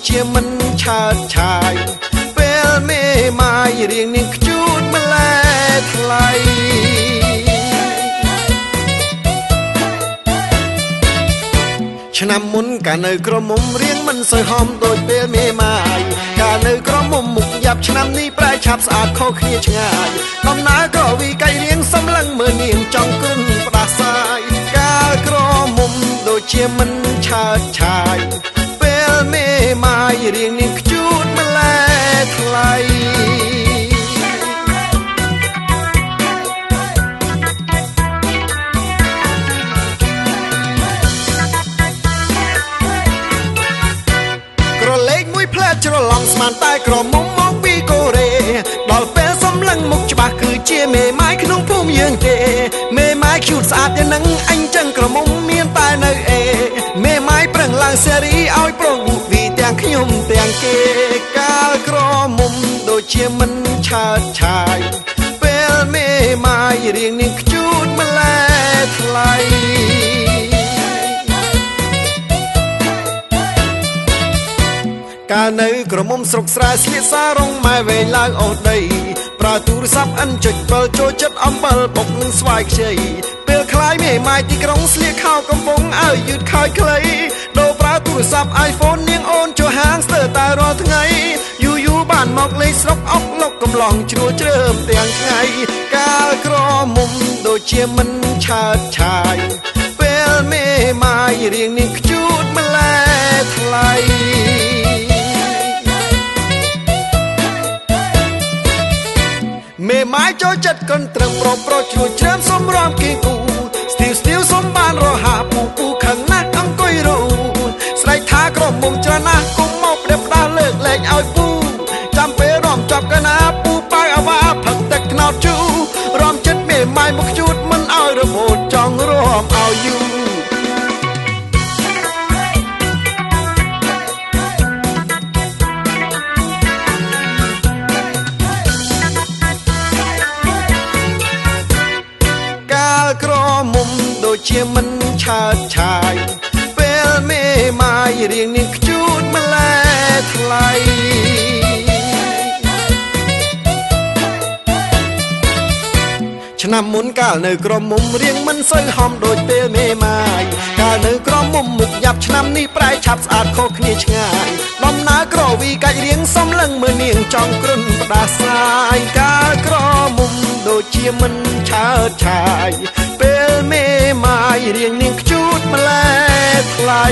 ជាមិនឆើតឆាយពេលមេម៉ាយរៀងនាងខ្ជូតម្លែថ្លៃឆ្នាំមុនកាលនៅក្រមុំរៀងមិនសូវហមដូចពេលមេម៉ាយកាលនៅក្រមុំមុខយ៉ាប់ឆ្នាំនេះប្រែឆាប់ស្អាតខុសគ្នាឆ្ងាយដំណើរក៏វិកៃរៀងសំឡឹងមើលនាងចង់គ្រុនផ្ដាសាយកាលក្រមុំដូចជាមិនឆើតឆាយពេលមេម៉ាយរៀងនាងខ្ជូតម្លែថ្លៃច្រឡំស្មានតែក្រមុំមកពីកូរ៉េដល់ពេលសំឡឹងមុខច្បាស់គឺជាមេម៉ាយក្នុងភូមិយើងទេមេម៉ាយខ្ជូតស្អាតយ៉ាងហ្នឹងអញចឹងក្រមុំមានតែនៅអេមេម៉ាយប្រឹងឡើងសេរីឲ្យប្រុសវីទាំងខ្ញុំទាំងគេកាលក្រមុំដូចជាមិនឆើតឆាយពេលមេម៉ាយរៀងនាងខ្ជូតម្លែថ្លៃកាលនៅក្រមុំស្រុកស្រែស្លៀកសារងម៉ែវែងឡើងអូសដីប្រើទូរស័ព្ទអិនចុច7ចូលចិត្តអំបិលបុកនឹងស្វាយខ្ចីពេលខ្លាយមេម៉ាយទីក្រុងស្លៀកខោកំពុងឲ្យយឺតខើចខ្លីដូរប្រើទូរស័ព្ទ iPhone នាងអូនចូលហាងស្ទើរតែរាល់ថ្ងៃយូរបានមកលេងស្រុកអុកលុកកំឡងជ្រួលជ្រើមទាំងថ្ងៃកាលក្រមុំដូចជាមិនឆើតឆាយពេលមេម៉ាយរៀងនាងខ្ជូតម្លែថ្លៃមេម៉ាយចូលចិត្តកូនត្រឹមប្រុសជួយជ្រើមសុំរំគីគូស្ទីវសុំបានរហ័សពូខឹងណាស់អង្គុយរូស្រែកថាក្រមុំច្រើនណាស់គុំមកផ្ដេបផ្ដាស់លើកលែងឲ្យពូចាំពេលរំចប់កណាពូប៉ៅអាវ៉ាផឹកទឹកថ្នោតជូរំចិត្តមេម៉ាយមកខ្ជូតមិនឲ្យរបូតចង់រំឲ្យយូក្រមុំដូចជាមិនឆើតឆាយពេលមេម៉ាយរៀងនាងខ្ជូតម្លែថ្លៃឆ្នាំមុនកាលនៅក្រមុំរៀងមិនសូវហមដូចពេលមេម៉ាយកាលនៅក្រមុំមុខយ៉ាប់ឆ្នាំនេះប្រែឆាប់ស្អាតខុសគ្នាឆ្ងាយដំណើរក្រវីកាច់រៀងសំឡឹងមើលនាងចង់គ្រុនផ្ដាសាយកាលក្រមុំដូចជាមិនឆើតឆាយពេលមេម៉ាយរៀងនាងខ្ជូតម្លែថ្លៃ